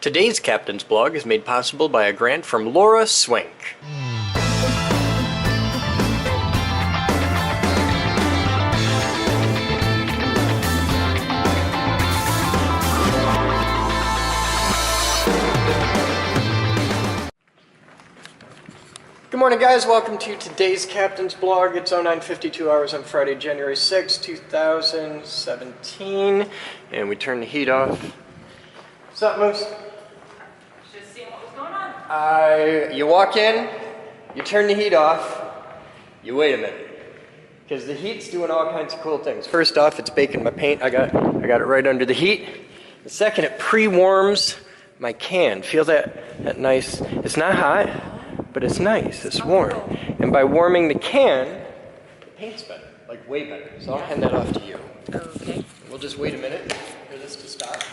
Today's Captain's Blog is made possible by a grant from Laura Swink. Good morning, guys. Welcome to today's Captain's Blog. It's 09:52 hours on Friday, January 6, 2017. And we turn the heat off. What's up, Moose? Just seeing what was going on. You walk in, you turn the heat off, you wait a minute. Because the heat's doing all kinds of cool things. First off, it's baking my paint. I got it right under the heat. The second, it pre-warms my can. Feel that nice, it's not hot, but it's nice, it's warm. And by warming the can, the paint's better, like way better. So I'll hand that off to you. Okay. We'll just wait a minute for this to stop.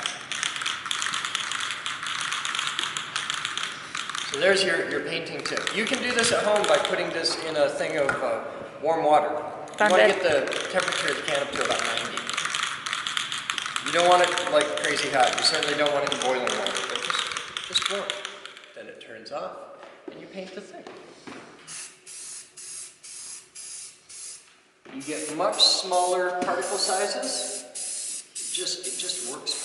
So there's your painting tip. You can do this at home by putting this in a thing of warm water. You want to get the temperature of the can up to about 90. You don't want it like crazy hot. You certainly don't want it in boiling water, but just warm. Then it turns off, and you paint the thing. You get much smaller particle sizes. It just works better.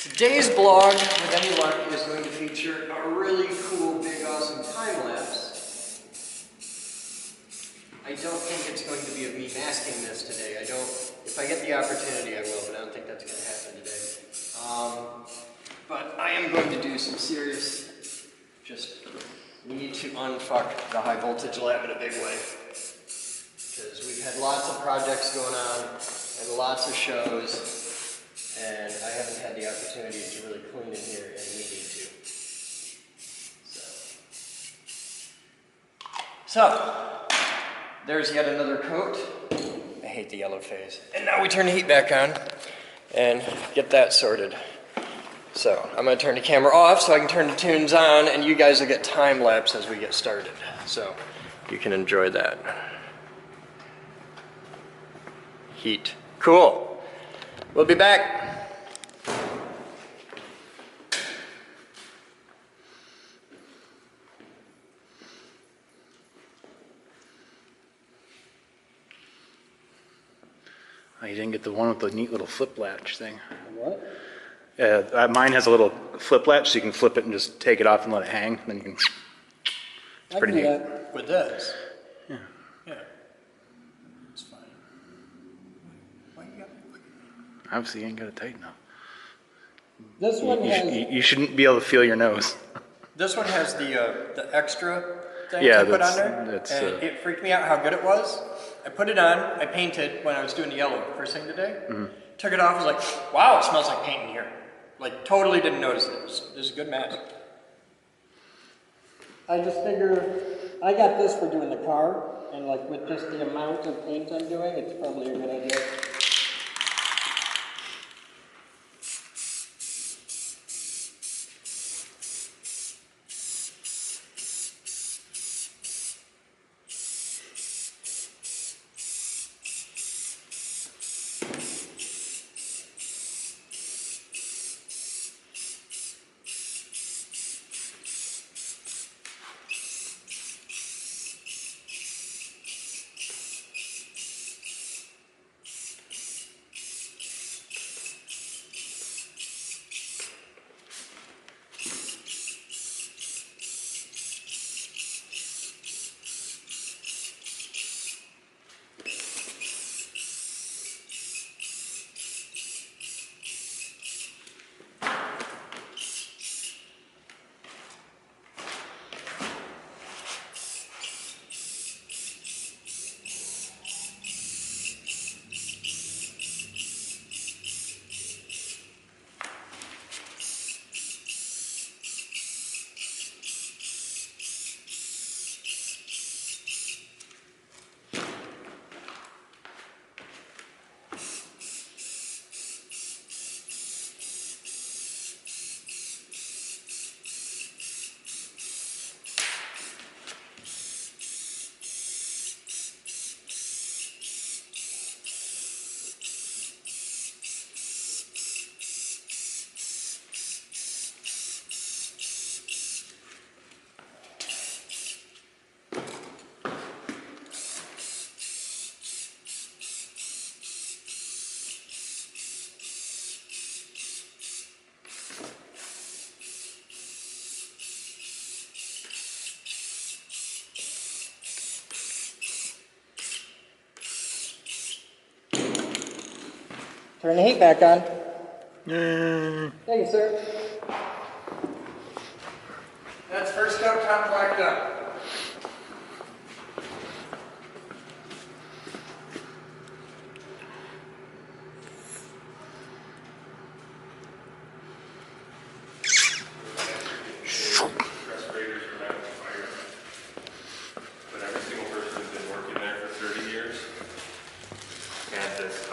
Today's blog, with any luck, is going to feature a really cool, big, awesome time-lapse. I don't think it's going to be of me masking this today. If I get the opportunity, I will, but I don't think that's going to happen today. But I am going to do some serious, we need to unfuck the high voltage lab in a big way. Because we've had lots of projects going on, and lots of shows. And I haven't had the opportunity to really clean in here, and we need to. So, there's yet another coat. I hate the yellow phase. And now we turn the heat back on and get that sorted. So, I'm going to turn the camera off so I can turn the tunes on, and you guys will get time lapse as we get started. So, you can enjoy that. Heat. Cool. We'll be back. Oh, you didn't get the one with the neat little flip latch thing. What? Mine has a little flip latch, so you can flip it and just take it off and let it hang. Then you can. It's pretty neat. That. With this? Yeah. Yeah. It's fine. Why you got Obviously, you ain't got it tight enough. This one has. You shouldn't be able to feel your nose. This one has the extra thing Yeah, to put on that's- there, that's, and it freaked me out how good it was. I put it on, I painted when I was doing the yellow first thing today. Took it off, I was like, wow, it smells like paint in here. Like, totally didn't notice it. This is a good match. I just figure I got this for doing the car, and like with just the amount of paint I'm doing, it's probably a good idea. Turn the heat back on. Mm. Thank you, sir. That's first coat top blacked up. Respirators are not fire, but every single person who's been working there for 30 years had this.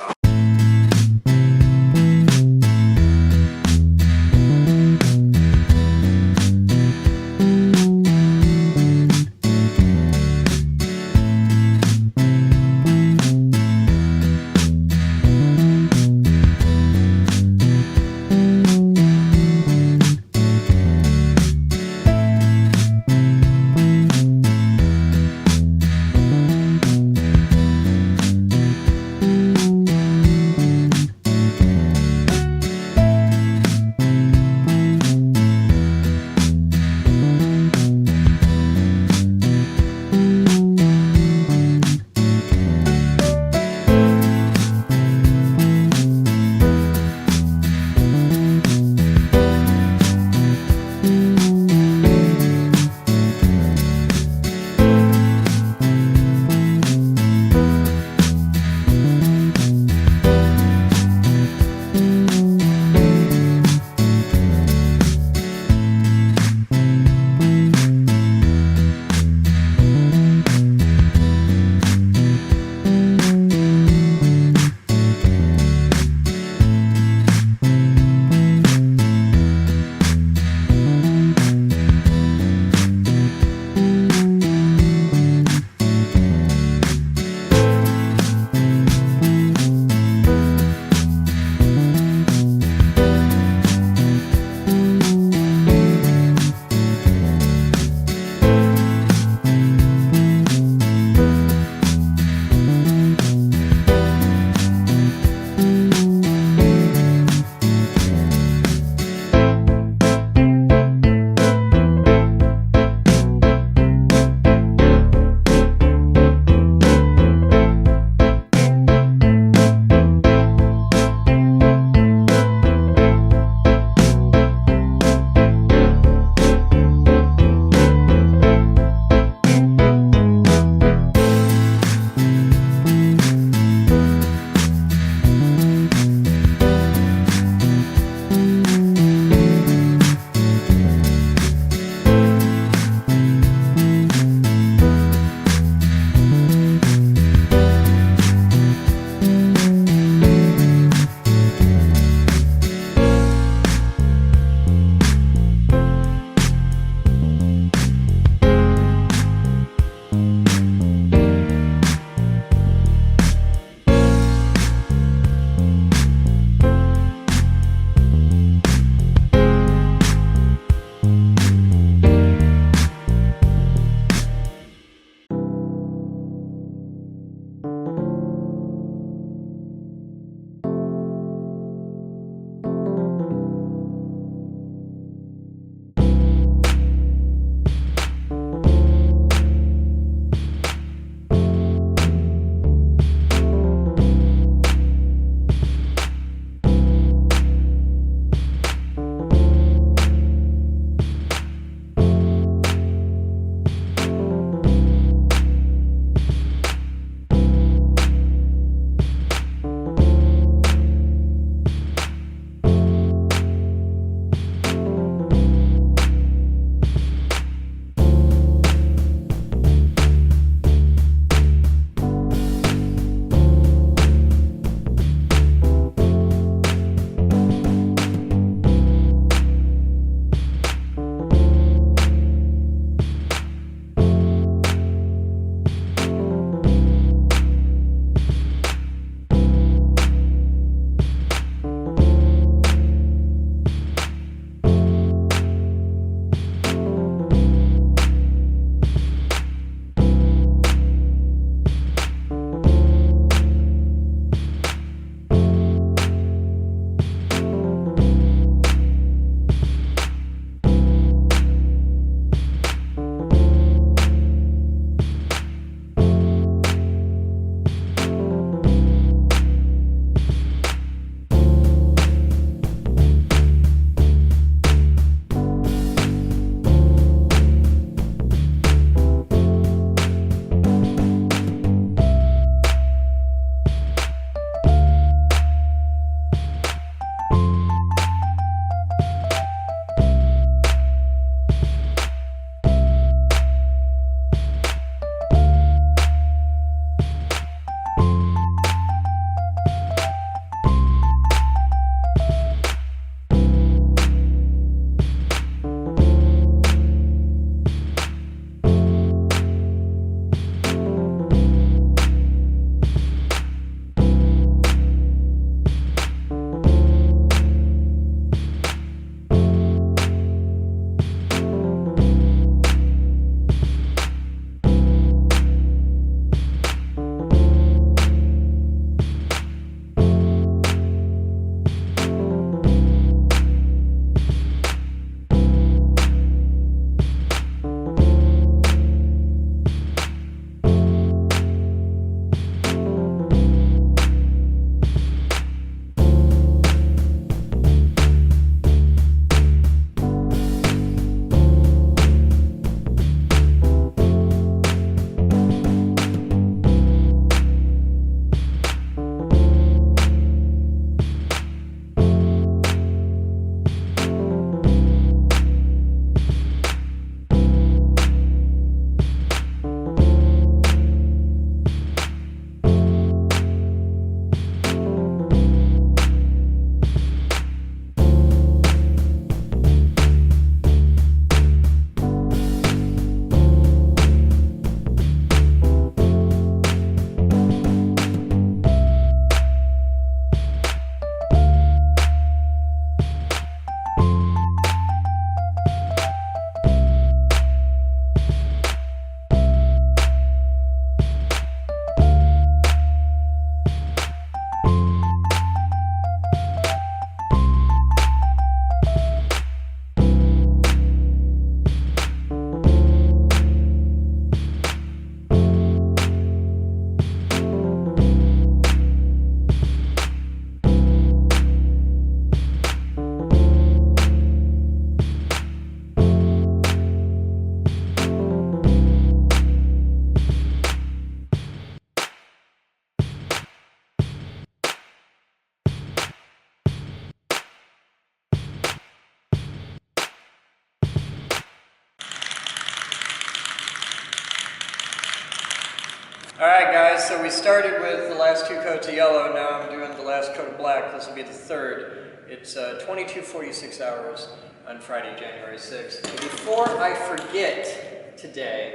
All right, guys, so we started with the last 2 coats of yellow. Now I'm doing the last coat of black. This will be the third. It's 22:46 hours on Friday, January 6th. And before I forget today,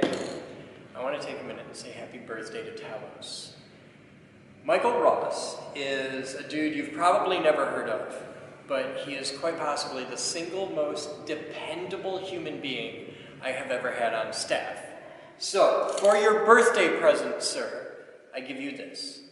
I want to take a minute and say happy birthday to Talos. Michael Ross is a dude you've probably never heard of, but he is quite possibly the single most dependable human being I have ever had on staff. So, for your birthday present, sir, I give you this.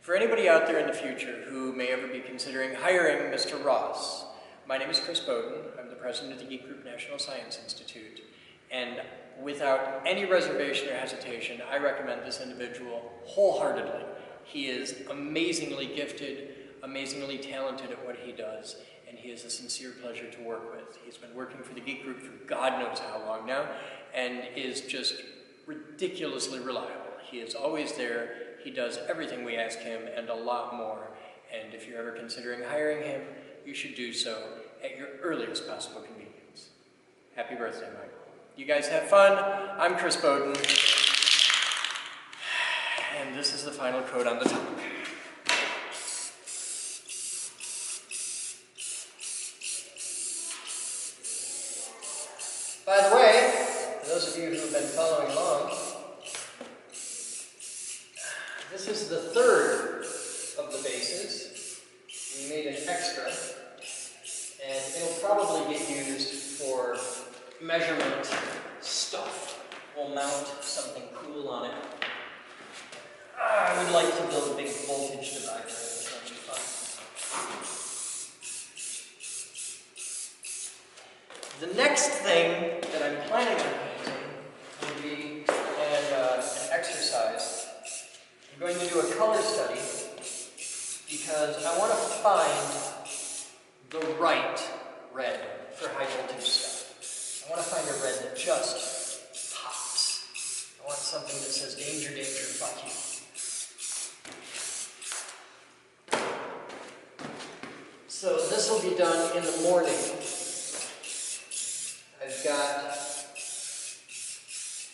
For anybody out there in the future who may ever be considering hiring Mr. Ross, my name is Chris Boden. I'm the president of the Geek Group National Science Institute, and without any reservation or hesitation, I recommend this individual wholeheartedly. He is amazingly gifted, amazingly talented at what he does, and he is a sincere pleasure to work with. He's been working for the Geek Group for God knows how long now, and is just ridiculously reliable. He is always there. He does everything we ask him and a lot more. And if you're ever considering hiring him, you should do so at your earliest possible convenience. Happy birthday, Michael. You guys have fun. I'm Chris Boden. And this is the final coat on the top. By the way, for those of you who have been following along, this is the third of the bases. We made an extra, and it'll probably get used for measurement stuff. We'll mount something cool on it. I would like to build a big voltage divider. This would be fun. The next thing that I'm planning on painting will be an exercise. I'm going to do a color study because I want to find the right red for high voltage stuff. I want to find a red that just pops. I want something that says danger, danger, fuck you. So this will be done in the morning. I've got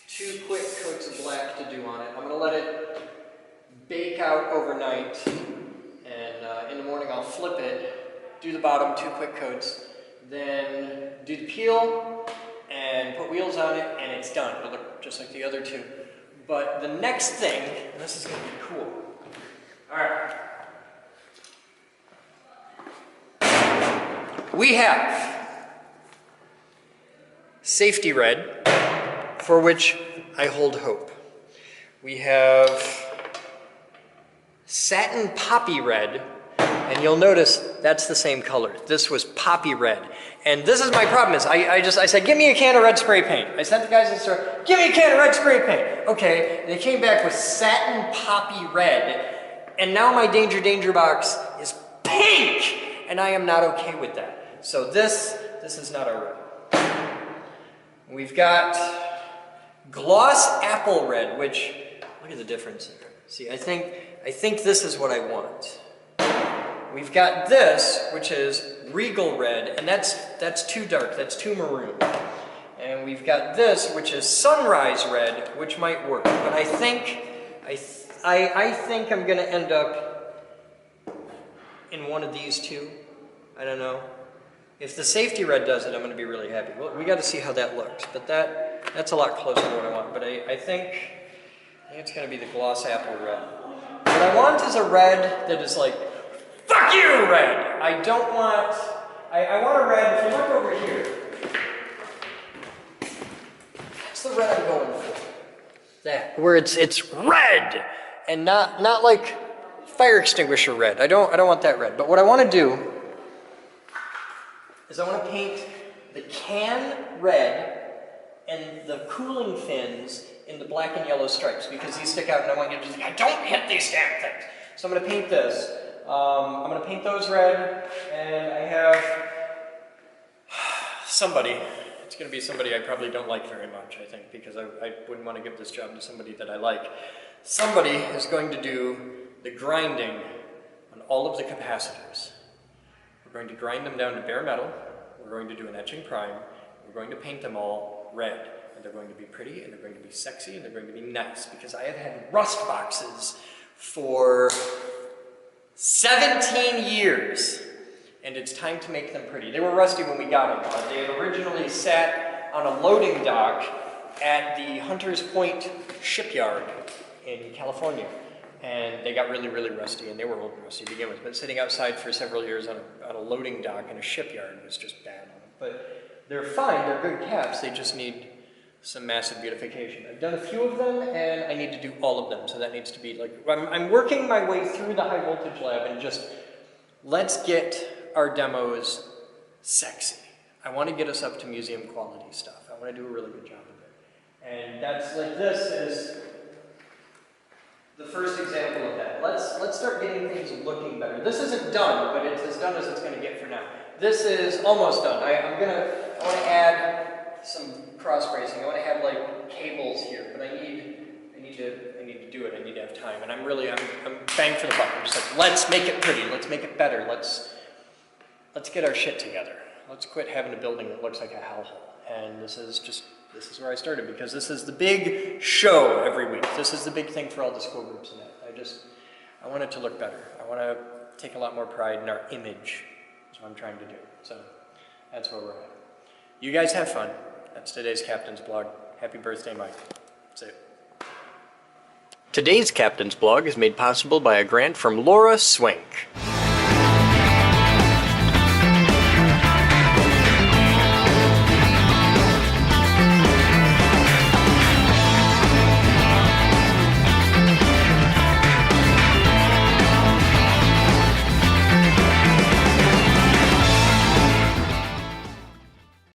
2 quick coats of black to do on it. I'm going to let it bake out overnight, and in the morning I'll flip it, do the bottom 2 quick coats, then do the peel and put wheels on it, and it's done. It'll look just like the other 2. But the next thing, and this is going to be cool. Alright. We have safety red, for which I hold hope. We have satin poppy red, and you'll notice that's the same color. This was poppy red. And this is my problem is, I said, give me a can of red spray paint. I sent the guys in the store, give me a can of red spray paint. Okay, and they came back with satin poppy red, and now my Danger Danger box is pink, and I am not okay with that. So this is not our red. We've got gloss apple red, which, look at the difference there. See, I think this is what I want. We've got this, which is regal red, and that's too dark, that's too maroon. And we've got this, which is sunrise red, which might work. But I think I'm gonna end up in one of these 2. I don't know. If the safety red does it, I'm going to be really happy. Well, we got to see how that looks, but that's a lot closer to what I want. But I think it's going to be the gloss apple red. What I want is a red that is like, fuck you red! I don't want, I want a red, if you look over here, that's the red I'm going for. That, where it's red, and not like fire extinguisher red. I don't want that red. But what I want to do is I want to paint the can red and the cooling fins in the black and yellow stripes because these stick out and I want you to just, don't hit these damn things. So I'm going to paint this. I'm going to paint those red, and I have somebody. It's going to be somebody I probably don't like very much, I think, because I wouldn't want to give this job to somebody that I like. Somebody is going to do the grinding on all of the capacitors. We're going to grind them down to bare metal. We're going to do an etching prime. We're going to paint them all red. and they're going to be pretty, and they're going to be sexy, and they're going to be nice, because I have had rust boxes for 17 years, and it's time to make them pretty. They were rusty when we got them. They had originally sat on a loading dock at the Hunters Point shipyard in California, and they got really, really rusty, and they were old and rusty to begin with, but sitting outside for several years on a loading dock in a shipyard was just bad on them. But they're fine, they're good caps, they just need some massive beautification. I've done a few of them, and I need to do all of them, so that needs to be like, I'm working my way through the high voltage lab, and just, let's get our demos sexy. I want to get us up to museum quality stuff. I want to do a really good job of it. And that's like, this is the first example of that. Let's start getting things looking better. This isn't done, but it's as done as it's going to get for now. This is almost done. I want to add some cross bracing. I want to have like cables here, but I need to do it. I need to have time, and I'm bang for the buck. I'm just like, let's make it pretty. Let's make it better. Let's get our shit together. Let's quit having a building that looks like a hellhole. And this is where I started, because this is the big show every week. This is the big thing for all the school groups in it. I want it to look better. I want to take a lot more pride in our image. That's what I'm trying to do. So that's where we're at. You guys have fun. That's today's Captain's Blog. Happy birthday, Mike. That's it. Today's Captain's Blog is made possible by a grant from Laura Swink.